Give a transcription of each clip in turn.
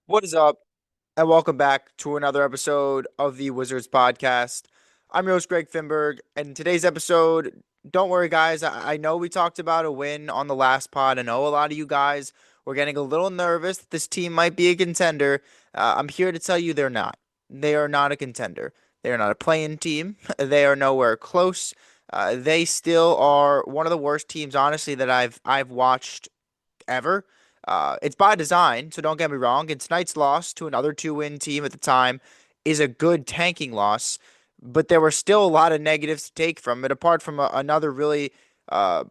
What is up? And welcome back to another episode of the Wizards podcast. I'm your host, Greg Finberg, and in today's episode, don't worry, guys. I know we talked about a win on the last pod. I know a lot of you guys were getting a little nervous that this team might be a contender. I'm here to tell you they're not. They are not a contender. They are not a playing team. They are nowhere close. They still are one of the worst teams, honestly, that I've watched ever. It's by design, so don't get me wrong. And tonight's loss to another two-win team at the time is a good tanking loss, but there were still a lot of negatives to take from it. Apart from another really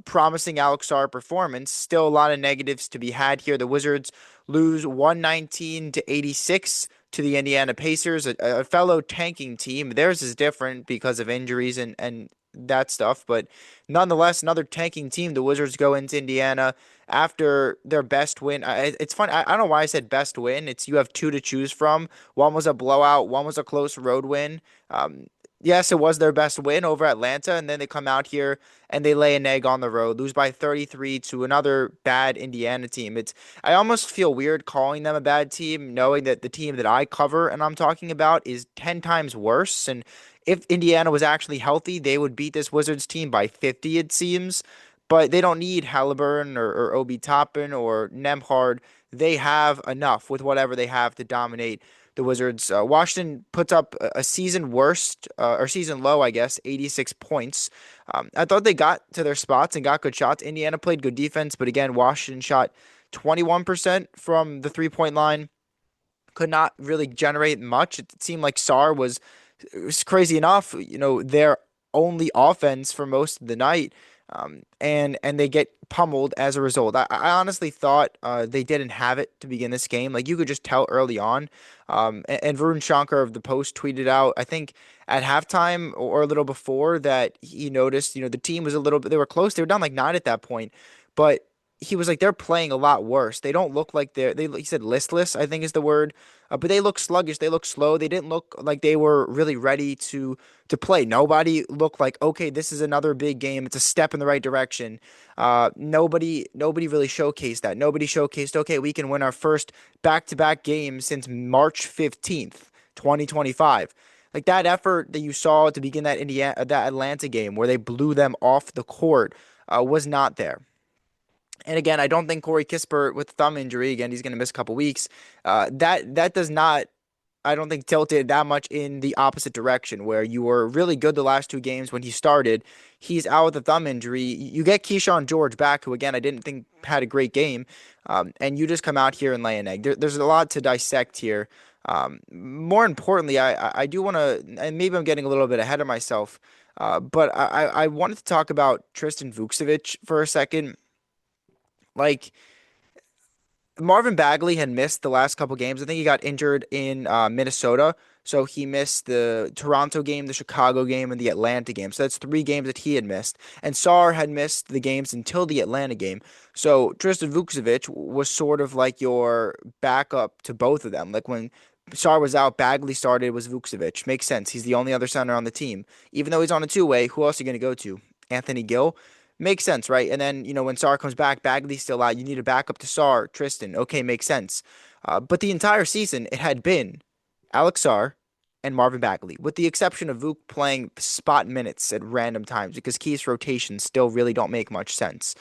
promising Alex Sarr performance, still a lot of negatives to be had here. The Wizards lose 119 to 86 to the Indiana Pacers, a fellow tanking team. Theirs is different because of injuries and that stuff, but nonetheless, another tanking team. The Wizards go into Indiana after their best win. It's fun. I don't know why I said best win. It's you have two to choose from. One was a blowout. One was a close road win. Yes, it was their best win over Atlanta, and then they come out here and they lay an egg on the road, lose by 33 to another bad Indiana team. I almost feel weird calling them a bad team, knowing that the team that I cover and I'm talking about is 10 times worse. And if Indiana was actually healthy, they would beat this Wizards team by 50, it seems. But they don't need Halliburton or Obi Toppin or Nemhard. They have enough with whatever they have to dominate the Wizards. Washington puts up a season worst, or season low, I guess, 86 points. I thought they got to their spots and got good shots. Indiana played good defense, but again, Washington shot 21% from the three-point line. Could not really generate much. It seemed like Sarr was, it was crazy enough, their only offense for most of the night. And they get pummeled as a result. I honestly thought they didn't have it to begin this game. Like you could just tell early on. And Varun Shankar of the Post tweeted out, I think at halftime or a little before that he noticed, the team was a little bit, they were close. They were down like nine at that point, but he was like, they're playing a lot worse. They don't look like he said listless, I think is the word. But they look sluggish. They look slow. They didn't look like they were really ready to play. Nobody looked like, okay, this is another big game. It's a step in the right direction. Nobody really showcased that. Nobody showcased, okay, we can win our first back-to-back game since March 15th, 2025. Like that effort that you saw to begin that Atlanta game where they blew them off the court was not there. And again, I don't think Corey Kispert with thumb injury, again, he's going to miss a couple weeks. That does not, I don't think, tilted that much in the opposite direction, where you were really good the last two games when he started. He's out with a thumb injury. You get Keyshawn George back, who, again, I didn't think had a great game. And you just come out here and lay an egg. There's a lot to dissect here. More importantly, I do want to, and maybe I'm getting a little bit ahead of myself, but I wanted to talk about Tristan Vukcevic for a second. Like, Marvin Bagley had missed the last couple games. I think he got injured in Minnesota. So he missed the Toronto game, the Chicago game, and the Atlanta game. So that's three games that he had missed. And Sarr had missed the games until the Atlanta game. So Tristan Vukcevic was sort of like your backup to both of them. Like when Sarr was out, Bagley started, it was Vukcevic. Makes sense. He's the only other center on the team. Even though he's on a two-way, who else are you going to go to? Anthony Gill? Makes sense, right? And then, when Sarr comes back, Bagley's still out. You need a backup to Sarr, Tristan. Okay, makes sense. But the entire season, it had been Alex Sarr and Marvin Bagley, with the exception of Vuk playing spot minutes at random times because Keith's rotations still really don't make much sense.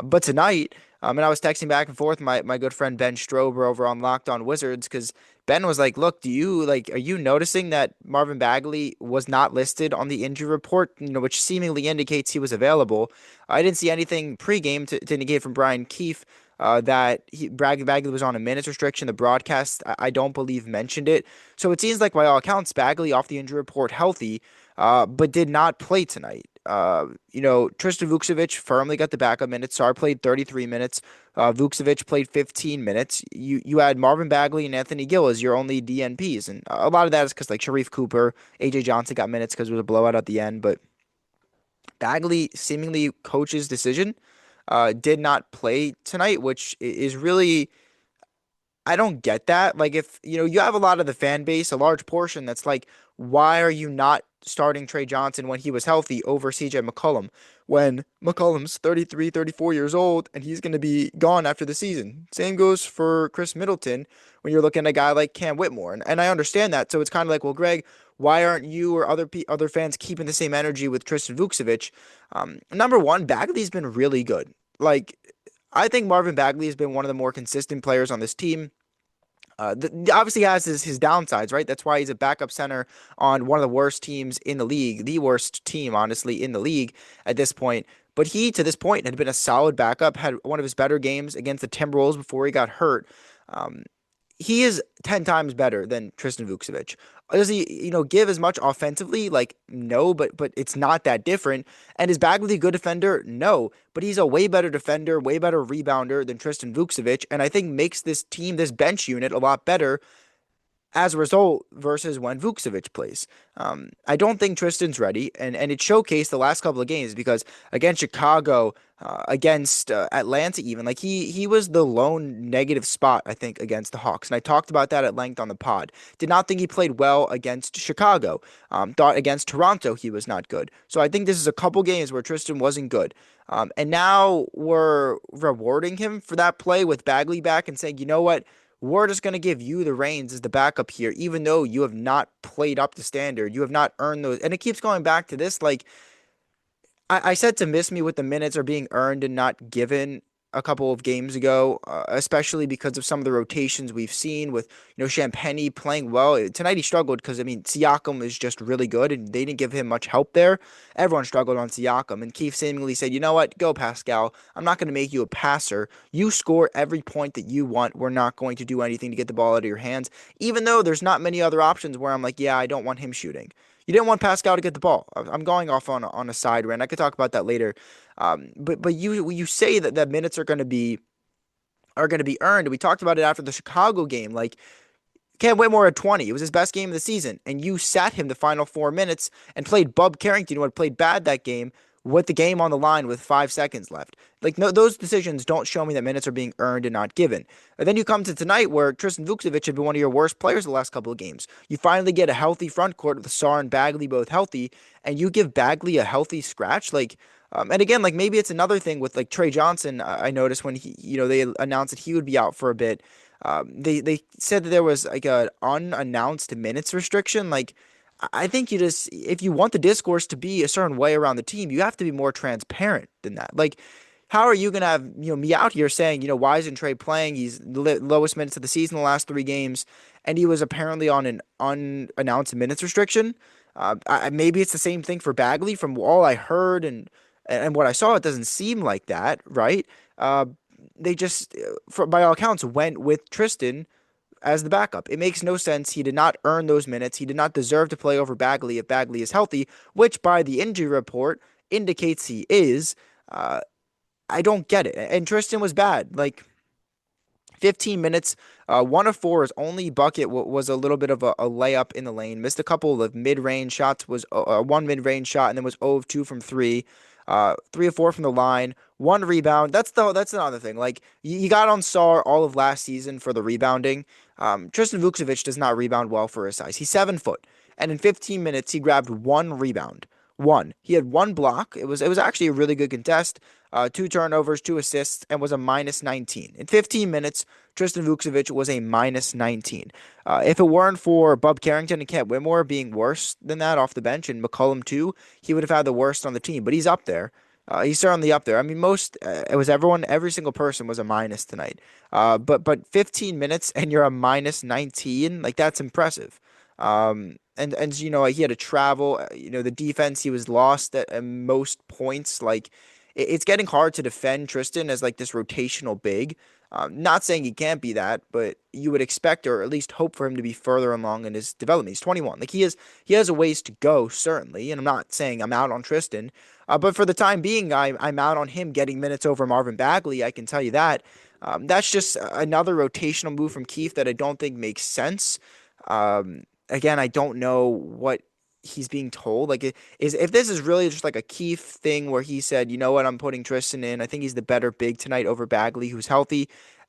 But tonight, and I was texting back and forth with my good friend Ben Strober over on Locked On Wizards because Ben was like, "Look, are you noticing that Marvin Bagley was not listed on the injury report, which seemingly indicates he was available? I didn't see anything pregame to indicate from Brian Keefe that Bagley was on a minutes restriction. The broadcast, I don't believe, mentioned it. So it seems like, by all accounts, Bagley off the injury report healthy, but did not play tonight. Tristan Vukcevic firmly got the backup minutes. Sarr played 33 minutes. Vukcevic played 15 minutes. You had Marvin Bagley and Anthony Gill as your only DNPs, and a lot of that is because like Sharif Cooper, AJ Johnson got minutes because it was a blowout at the end, but Bagley seemingly coach's decision did not play tonight, which is really, I don't get that. Like if you have a lot of the fan base, a large portion that's like, why are you not starting Trey Johnson when he was healthy over CJ McCollum? when McCollum's 33, 34 years old and he's going to be gone after the season. Same goes for Chris Middleton when you're looking at a guy like Cam Whitmore. And I understand that. So it's kind of like, well, Greg, why aren't you or other fans keeping the same energy with Tristan Vukcevic? Number one, Bagley's been really good. Like, I think Marvin Bagley has been one of the more consistent players on this team. Obviously has his downsides, right? That's why he's a backup center on one of the worst teams in the league, the worst team, honestly, in the league at this point. But he, to this point, had been a solid backup, had one of his better games against the Timberwolves before he got hurt. Um, he is 10 times better than Tristan Vukcevic. Does he, give as much offensively? Like, no, but it's not that different. And is Bagley a good defender? No, but he's a way better defender, way better rebounder than Tristan Vukcevic, and I think makes this team, this bench unit, a lot better as a result versus when Vukcevic plays. I don't think Tristan's ready, and it showcased the last couple of games because against Chicago, against Atlanta, even like he was the lone negative spot I think against the Hawks, and I talked about that at length on the pod. Did not think he played well against Chicago. Thought against Toronto he was not good. So I think this is a couple games where Tristan wasn't good. And now we're rewarding him for that play with Bagley back and saying, you know what? We're just going to give you the reins as the backup here, even though you have not played up to standard. You have not earned those. And it keeps going back to this. Like, I said to miss me with the minutes are being earned and not given a couple of games ago, especially because of some of the rotations we've seen with, Champagnie playing well. Tonight he struggled because, I mean, Siakam is just really good and they didn't give him much help there. Everyone struggled on Siakam. And Keith seemingly said, you know what? Go, Pascal. I'm not going to make you a passer. You score every point that you want. We're not going to do anything to get the ball out of your hands, even though there's not many other options where I'm like, yeah, I don't want him shooting. You didn't want Pascal to get the ball. I'm going off on a side rant. I could talk about that later. But you say that minutes are going to be earned. We talked about it after the Chicago game. Like Cam Whitmore had 20. It was his best game of the season, and you sat him the final 4 minutes and played Bub Carrington, who had played bad that game, with the game on the line with 5 seconds left. Like, no, those decisions don't show me that minutes are being earned and not given. And then you come to tonight where Tristan Vukcevic had been one of your worst players the last couple of games. You finally get a healthy front court with Sarr and Bagley both healthy, and you give Bagley a healthy scratch. Like, and again, like maybe it's another thing with like Trey Johnson. I noticed when they announced that he would be out for a bit. They said that there was like a unannounced minutes restriction. Like, I think if you want the discourse to be a certain way around the team, you have to be more transparent than that. Like, how are you going to have, me out here saying, why isn't Trey playing? He's the lowest minutes of the season the last 3 games, and he was apparently on an unannounced minutes restriction. Maybe it's the same thing for Bagley. From all I heard and what I saw, it doesn't seem like that, right? They just, by all accounts, went with Tristan as the backup. It makes no sense. He did not earn those minutes. He did not deserve to play over Bagley if Bagley is healthy, which by the injury report indicates he is. I don't get it. And Tristan was bad. Like 15 minutes, 1 of 4. His only bucket was a little bit of a layup in the lane. Missed a couple of mid-range shots. Was one mid-range shot, and then was 0 of 2 from 3. 3 of 4 from the line, 1 rebound. That's another thing. Like you got on Sarr all of last season for the rebounding. Tristan Vukcevic does not rebound well for his size. He's 7 foot, and in 15 minutes he grabbed 1 rebound. One. He had 1 block. It was actually a really good contest. 2 turnovers, 2 assists, and was a minus 19. In 15 minutes, Tristan Vukcevic was a minus 19. If it weren't for Bub Carrington and Cam Whitmore being worse than that off the bench, and McCollum too, he would have had the worst on the team. But he's up there. He's certainly up there. I mean, every single person was a minus tonight. But 15 minutes and you're a minus 19, like that's impressive. And he had to travel. The defense, he was lost at most points. Like it's getting hard to defend Tristan as like this rotational big. Not saying he can't be that, but you would expect or at least hope for him to be further along in his development. He's 21. Like he has a ways to go, certainly. And I'm not saying I'm out on Tristan, but for the time being, I'm out on him getting minutes over Marvin Bagley. I can tell you that. That's just another rotational move from Keith that I don't think makes sense. Again, I don't know what he's being told. Like, if this is really just like a Keith thing where he said, you know what, I'm putting Tristan in. I think he's the better big tonight over Bagley, who's healthy.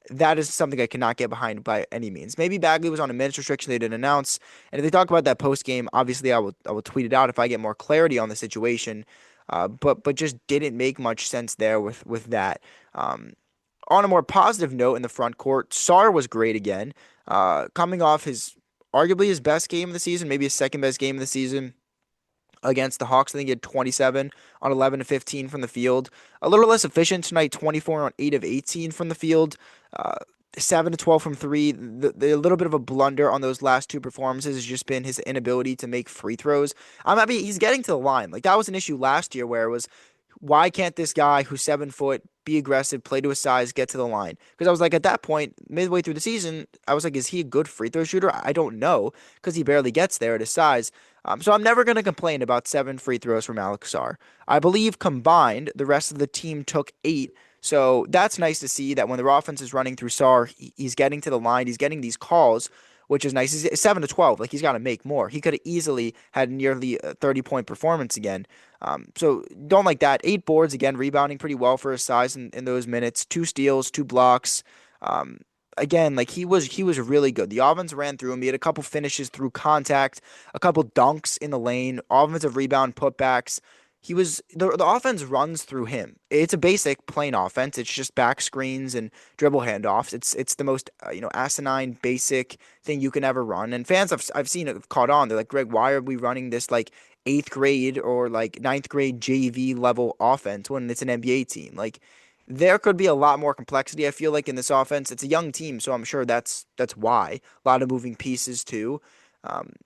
That is something I cannot get behind by any means. Maybe Bagley was on a minutes restriction they didn't announce. And if they talk about that post game, obviously I will tweet it out if I get more clarity on the situation. but just didn't make much sense there with that. Um, on a more positive note in the front court, Sarr was great again, coming off his arguably his best game of the season, maybe his second best game of the season against the Hawks. I think he had 27 on 11 to 15 from the field. A little less efficient tonight, 24 on 8 of 18 from the field. Uh, 7 to 12 from three. The little bit of a blunder on those last two performances has just been his inability to make free throws. I'm happy he's getting to the line. Like that was an issue last year where it was why can't this guy who's 7 foot be aggressive, play to his size, get to the line? Because I was like, at that point, midway through the season, I was like, is he a good free throw shooter? I don't know because he barely gets there at his size. So I'm never going to complain about 7 free throws from Alex Sarr. I believe combined, the rest of the team took 8. So that's nice to see that when the offense is running through Sarr, he's getting to the line, he's getting these calls, which is nice. He's 7 to 12. Like he's got to make more. He could have easily had nearly a 30-point performance again. So don't like that. 8 boards again, rebounding pretty well for his size in those minutes. 2 steals, 2 blocks. Um, Again, like he was really good. The offense ran through him. He had a couple finishes through contact, a couple dunks in the lane, offensive rebound putbacks. The offense runs through him. It's a basic plain offense. It's just back screens and dribble handoffs. It's the most asinine basic thing you can ever run. And fans I've seen it caught on. They're like, Greg, why are we running this like eighth grade or like ninth grade JV level offense when it's an NBA team? Like there could be a lot more complexity. I feel like in this offense, it's a young team, so I'm sure that's why a lot of moving pieces too.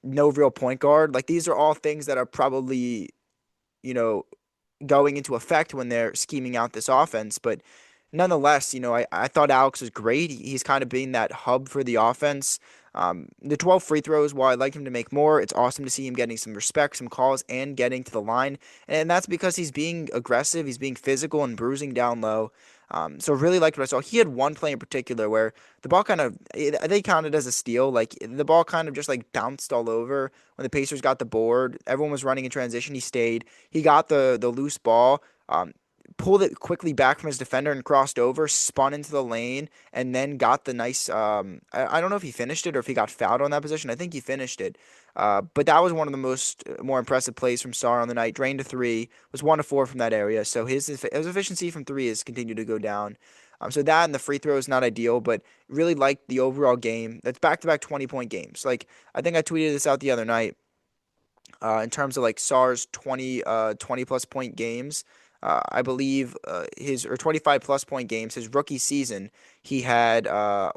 No real point guard. Like these are all things that are probably you know going into effect when they're scheming out this offense. But nonetheless, I thought Alex was great. He's kind of being that hub for the offense. The 12 free throws, while I'd like him to make more, it's awesome to see him getting some respect, some calls, and getting to the line. And that's because he's being aggressive, he's being physical and bruising down low. So really liked what I saw. He had one play in particular where the ball they counted as a steal. Like the ball kind of just like bounced all over when the Pacers got the board. Everyone was running in transition. He stayed. He got the loose ball. Pulled it quickly back from his defender and crossed over, spun into the lane, and then got the nice. I don't know if he finished it or if he got fouled on that position. I think he finished it. But that was one of the more impressive plays from Sarr on the night. Drained to three, was 1 of 4 from that area. So his efficiency from three has continued to go down. So that and the free throw is not ideal, but really liked the overall game. That's back-to-back 20-point games. Like I think I tweeted this out the other night. In terms of like Sarr's 20 plus point games. I believe his or 25 plus point games, his rookie season, he had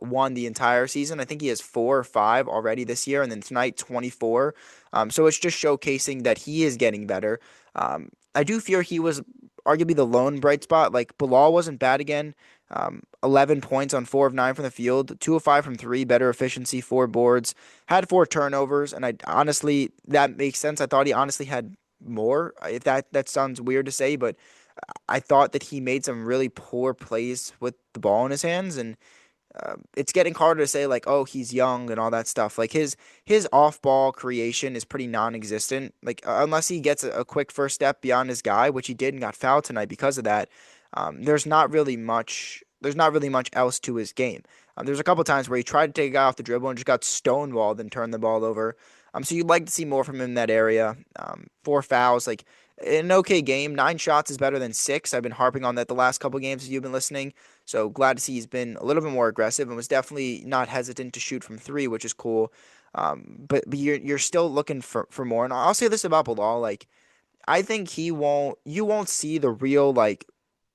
won the entire season. I think he has 4 or 5 already this year, and then tonight 24. So it's just showcasing that he is getting better. I do fear he was arguably the lone bright spot. Like Bilal wasn't bad again. 11 points on 4 of 9 from the field, 2 of 5 from three, better efficiency, 4 boards, had 4 turnovers, and I honestly that makes sense. I thought he honestly had more. If that sounds weird to say, but I thought that he made some really poor plays with the ball in his hands, and it's getting harder to say like, oh, he's young and all that stuff. Like his off ball creation is pretty non-existent. Like unless he gets a quick first step beyond his guy, which he did and got fouled tonight because of that. There's not really much. There's not really much else to his game. There's a couple times where he tried to take a guy off the dribble and just got stonewalled and turned the ball over. So you'd like to see more from him in that area. 4 fouls, like an okay game. 9 shots is better than 6. I've been harping on that the last couple games as you've been listening. So glad to see he's been a little bit more aggressive and was definitely not hesitant to shoot from three, which is cool. But you're still looking for more. And I'll say this about Bilal, like I think you won't see the real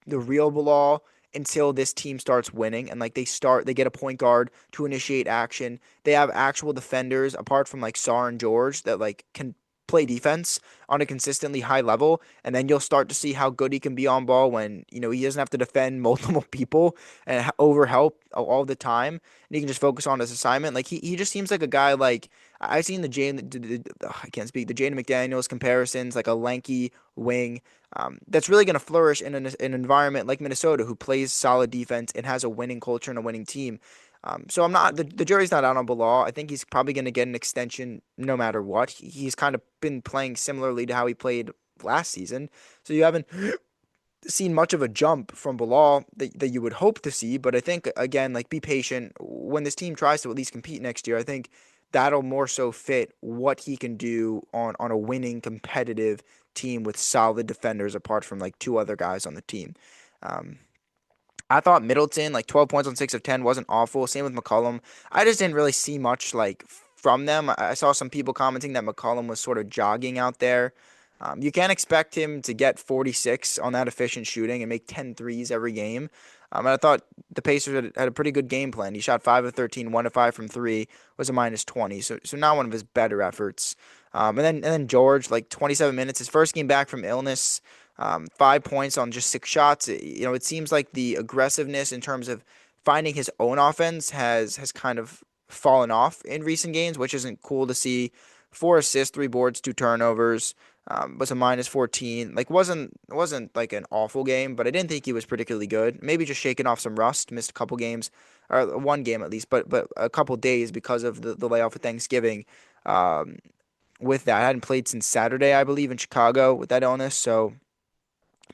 Bilal until this team starts winning and like they get a point guard to initiate action. They have actual defenders apart from like Sarr and George that like can play defense on a consistently high level, and then you'll start to see how good he can be on ball when he doesn't have to defend multiple people and overhelp all the time, and he can just focus on his assignment. Like he just seems like a guy like I've seen I can't speak the Jaden McDaniels comparisons, like a lanky wing that's really going to flourish in an environment like Minnesota, who plays solid defense and has a winning culture and a winning team. So I'm not the jury's not out on Bilal. I think he's probably going to get an extension no matter what. He's kind of been playing similarly to how he played last season. So you haven't seen much of a jump from Bilal that you would hope to see. But I think again, like be patient when this team tries to at least compete next year. I think that'll more so fit what he can do on a winning competitive team with solid defenders apart from like two other guys on the team. Um, I thought Middleton, like 12 points on 6 of 10, wasn't awful. Same with McCollum. I just didn't really see much like from them. I saw some people commenting that McCollum was sort of jogging out there. You can't expect him to get 46 on that efficient shooting and make 10 threes every game. And I thought the Pacers had a pretty good game plan. He shot 5 of 13, 1 of 5 from 3, was a minus 20. So not one of his better efforts. And then George, like 27 minutes, his first game back from illness. 5 points on just 6 shots. It seems like the aggressiveness in terms of finding his own offense has kind of fallen off in recent games, which isn't cool to see. 4 assists, 3 boards, 2 turnovers. Was a minus 14. Like wasn't like an awful game, but I didn't think he was particularly good. Maybe just shaking off some rust. Missed a couple games, or one game at least, but a couple days because of the layoff of Thanksgiving. Um, with that, I hadn't played since Saturday, I believe, in Chicago with that illness. So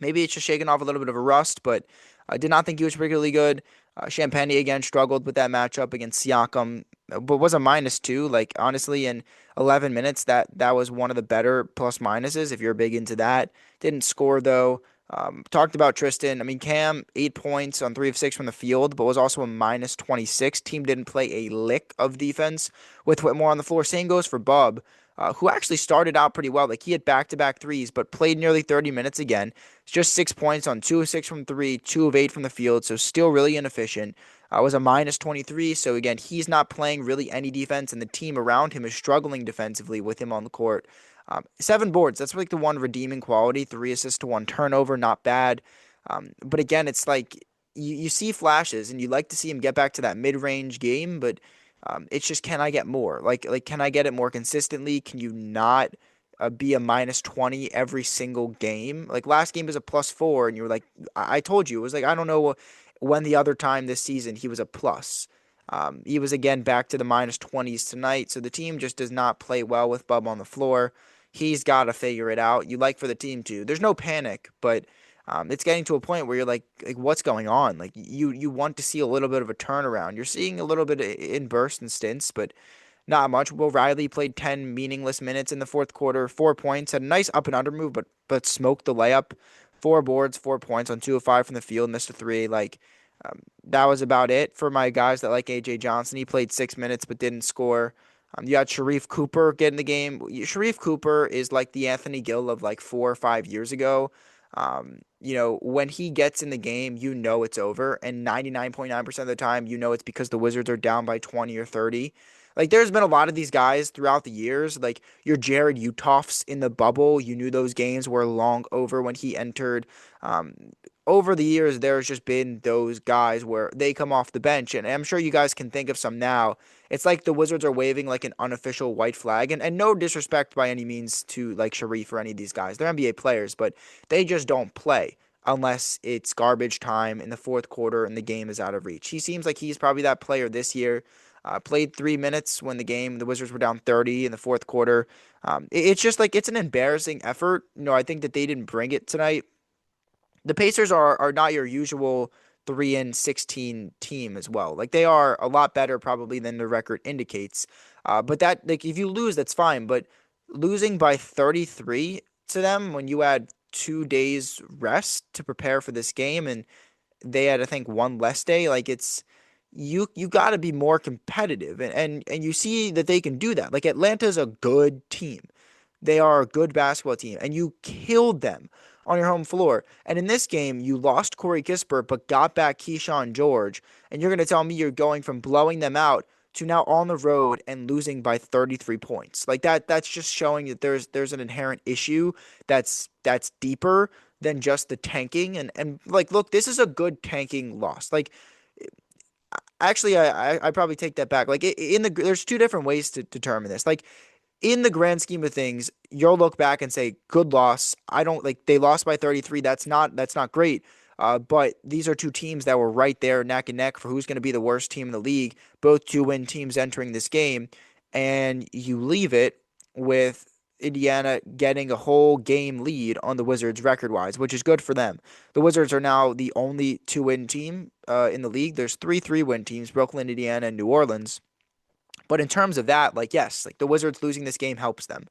maybe it's just shaking off a little bit of a rust, but I did not think he was particularly good. Champagne again struggled with that matchup against Siakam, but was a minus two. Like honestly, in 11 minutes, that was one of the better plus minuses if you're big into that. Didn't score though. Talked about Tristan. I mean, Cam 8 points on 3 of 6 from the field, but was also a minus 26. Team didn't play a lick of defense with Whitmore on the floor. Same goes for Bub. Who actually started out pretty well. Like he had back-to-back threes, but played nearly 30 minutes again. It's just 6 points on 2 of 6 from 3, 2 of 8 from the field, so still really inefficient. Was a minus 23, so again, he's not playing really any defense, and the team around him is struggling defensively with him on the court. 7 boards, that's like the one redeeming quality. 3 assists to 1 turnover, not bad. But again, it's like you see flashes, and you like to see him get back to that mid-range game, but it's just, can I get more? Like, can I get it more consistently? Can you not be a minus 20 every single game? Like last game was a plus 4, and you were like, I told you, it was like, I don't know when the other time this season he was a plus. He was again back to the minus 20s tonight, so the team just does not play well with Bub on the floor. He's got to figure it out. You like for the team to. There's no panic, but it's getting to a point where you're like what's going on? Like you want to see a little bit of a turnaround. You're seeing a little bit in bursts and stints, but not much. Will Riley played 10 meaningless minutes in the fourth quarter, 4 points, had a nice up and under move, but smoked the layup. 4 boards, 4 points on 2 of 5 from the field, missed a three. Like that was about it for my guys that like AJ Johnson. He played 6 minutes but didn't score. You got Sharif Cooper getting the game. Sharif Cooper is like the Anthony Gill of like 4 or 5 years ago. When he gets in the game, it's over. And 99.9% of the time, it's because the Wizards are down by 20 or 30. Like, there's been a lot of these guys throughout the years. Like, your Jared Utoffs in the bubble. You knew those games were long over when he entered. Over the years, there's just been those guys where they come off the bench. And I'm sure you guys can think of some now. It's like the Wizards are waving like an unofficial white flag. And no disrespect by any means to like Sharif or any of these guys. They're NBA players, but they just don't play unless it's garbage time in the fourth quarter and the game is out of reach. He seems like he's probably that player this year. Played 3 minutes when the Wizards were down 30 in the fourth quarter. It's just like it's an embarrassing effort. I think that they didn't bring it tonight. The Pacers are not your usual 3-16 team as well. Like they are a lot better probably than the record indicates. But that like if you lose, that's fine. But losing by 33 to them when you had 2 days rest to prepare for this game and they had I think one less day, like it's you got to be more competitive and you see that they can do that. Like Atlanta's a good team. They are a good basketball team, and you killed them on your home floor. And in this game, you lost Corey Kispert, but got back Keyshawn George. And you're going to tell me you're going from blowing them out to now on the road and losing by 33 points. Like that's just showing that there's an inherent issue that's deeper than just the tanking. And like, look, this is a good tanking loss. Like, actually, I probably take that back. Like, there's two different ways to determine this. Like, in the grand scheme of things, you'll look back and say, good loss. I don't like they lost by 33. That's not great. But these are two teams that were right there neck and neck for who's going to be the worst team in the league. Both 2-win teams entering this game. And you leave it with Indiana getting a whole game lead on the Wizards record-wise, which is good for them. The Wizards are now the only 2-win team in the league. There's 3 3-win teams, Brooklyn, Indiana, and New Orleans. But in terms of that, like, yes, like the Wizards losing this game helps them.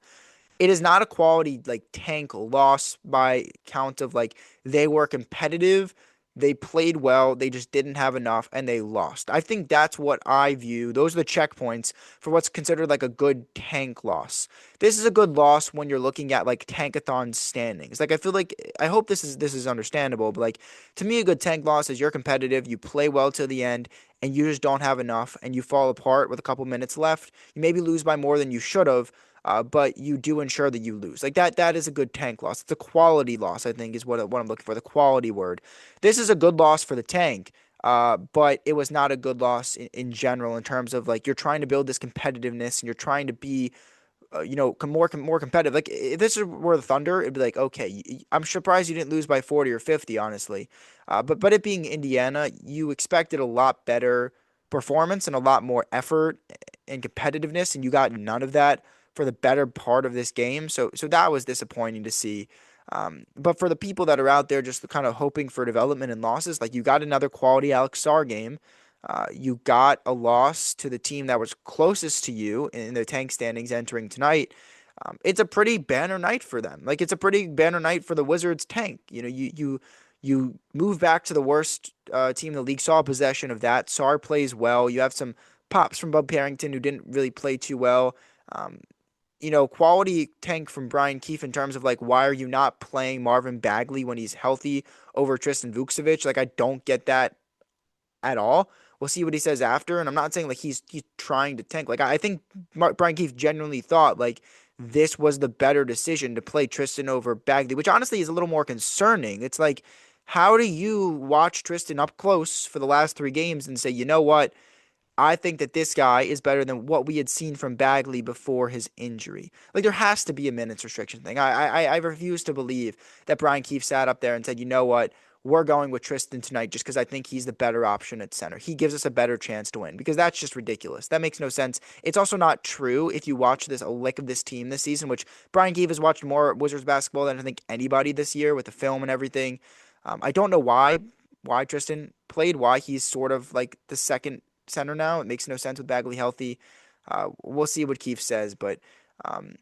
It is not a quality like tank loss by count of like they were competitive, they played well, they just didn't have enough and they lost. I think that's what I view. Those are the checkpoints for what's considered like a good tank loss. This is a good loss when you're looking at like tankathon standings. Like I feel like I hope this is understandable, but like to me a good tank loss is you're competitive, you play well to the end and you just don't have enough and you fall apart with a couple minutes left. You maybe lose by more than you should have, but you do ensure that you lose. Like that is a good tank loss. It's a quality loss, I think, is what I'm looking for. The quality word. This is a good loss for the tank, but it was not a good loss in general in terms of like you're trying to build this competitiveness and you're trying to be more competitive. Like if this were the Thunder, it'd be like, okay, I'm surprised you didn't lose by 40 or 50, honestly. But it being Indiana, you expected a lot better performance and a lot more effort and competitiveness, and you got none of that for the better part of this game. So that was disappointing to see. But for the people that are out there just kind of hoping for development and losses, like you got another quality Alex Sarr game. You got a loss to the team that was closest to you in the tank standings entering tonight. It's a pretty banner night for them. Like it's a pretty banner night for the Wizards tank. You move back to the worst team in the league. Saw possession of that. Sarr plays well. You have some pops from Bub Parrington who didn't really play too well. Um, Quality tank from Brian Keefe in terms of like, why are you not playing Marvin Bagley when he's healthy over Tristan Vukcevic? Like, I don't get that at all. We'll see what he says after. And I'm not saying like he's trying to tank. Like I think Brian Keefe genuinely thought like this was the better decision to play Tristan over Bagley, which honestly is a little more concerning. It's like, how do you watch Tristan up close for the last 3 games and say, you know what? I think that this guy is better than what we had seen from Bagley before his injury. Like there has to be a minutes restriction thing. I refuse to believe that Brian Keefe sat up there and said, you know what, we're going with Tristan tonight just because I think he's the better option at center. He gives us a better chance to win because that's just ridiculous. That makes no sense. It's also not true if you watch a lick of this team this season, which Brian Keefe has watched more Wizards basketball than I think anybody this year with the film and everything. I don't know why Tristan played, why he's sort of like the second center now. It makes no sense with Bagley healthy. We'll see what Keefe says, but um,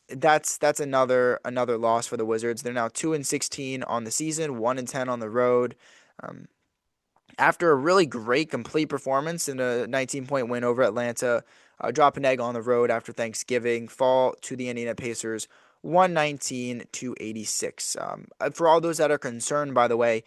that's another loss for the Wizards. They're now 2-16 on the season, 1-10 on the road. Um, After a really great complete performance in a 19-point win over Atlanta, drop an egg on the road after Thanksgiving, fall to the Indiana Pacers 119-86. For all those that are concerned, by the way,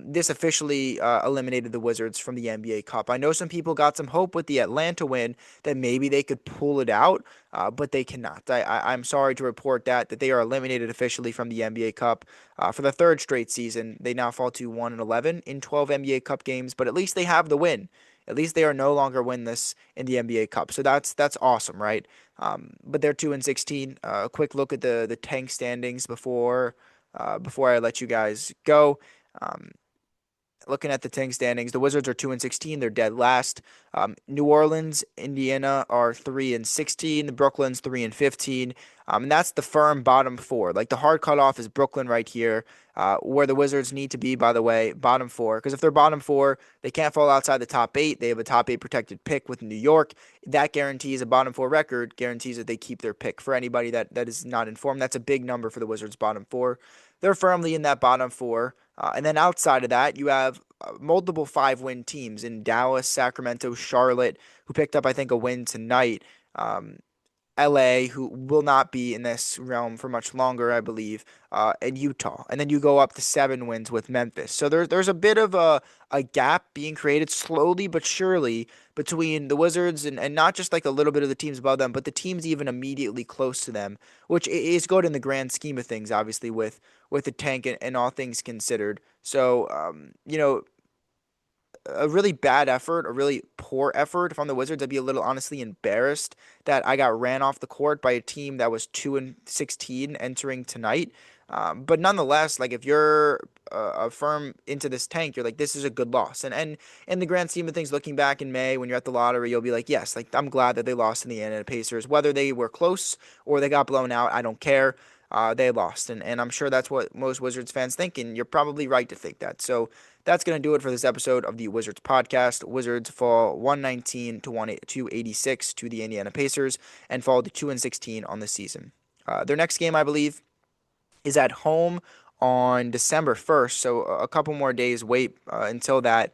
this officially eliminated the Wizards from the NBA Cup. I know some people got some hope with the Atlanta win that maybe they could pull it out, but they cannot. I'm sorry to report that they are eliminated officially from the NBA Cup for the third straight season. They now fall to 1-11 in 12 NBA Cup games, but at least they have the win. At least they are no longer winless in the NBA Cup. So that's awesome, right? But they're 2-16. A quick look at the tank standings before I let you guys go. Um, Looking at the tank standings, the Wizards are 2-16. They're dead last. New Orleans, Indiana are 3-16. Brooklyn's 3-15. And that's the firm bottom four. Like the hard cutoff is Brooklyn right here, where the Wizards need to be, by the way, bottom four. Because if they're bottom four, they can't fall outside the top 8. They have a top 8 protected pick with New York. That guarantees a bottom 4 record, guarantees that they keep their pick. For anybody that is not informed, that's a big number for the Wizards' bottom 4. They're firmly in that bottom 4. And then outside of that, you have multiple 5-win teams in Dallas, Sacramento, Charlotte, who picked up, I think, a win tonight. LA, who will not be in this realm for much longer, I believe, and Utah. And then you go up to 7 wins with Memphis. So there's a bit of a gap being created slowly but surely between the Wizards and not just like a little bit of the teams above them, but the teams even immediately close to them, which is good in the grand scheme of things, obviously, with the tank and all things considered. So, a really bad effort, a really poor effort. If I'm the Wizards, I'd be a little honestly embarrassed that I got ran off the court by a team that was 2-16 entering tonight. But nonetheless, like if you're a firm into this tank, you're like, this is a good loss. And in the grand scheme of things, looking back in May when you're at the lottery, you'll be like, yes, like I'm glad that they lost in the end of the Pacers. Whether they were close or they got blown out, I don't care. they lost. And I'm sure that's what most Wizards fans think, and you're probably right to think that. So that's going to do it for this episode of the Wizards podcast. Wizards fall 119 to 286 to the Indiana Pacers and fall to 2-16 on the season. Their next game, I believe, is at home on December 1st. So a couple more days wait until that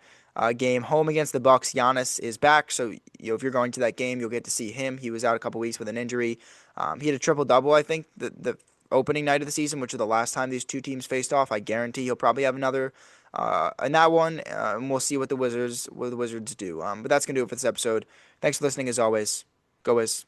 game. Home against the Bucks. Giannis is back, so if you're going to that game, you'll get to see him. He was out a couple weeks with an injury. He had a triple double, I think, the opening night of the season, which is the last time these two teams faced off. I guarantee he'll probably have another in that one, and we'll see what the Wizards do. But that's gonna do it for this episode. Thanks for listening, as always. Go Wiz.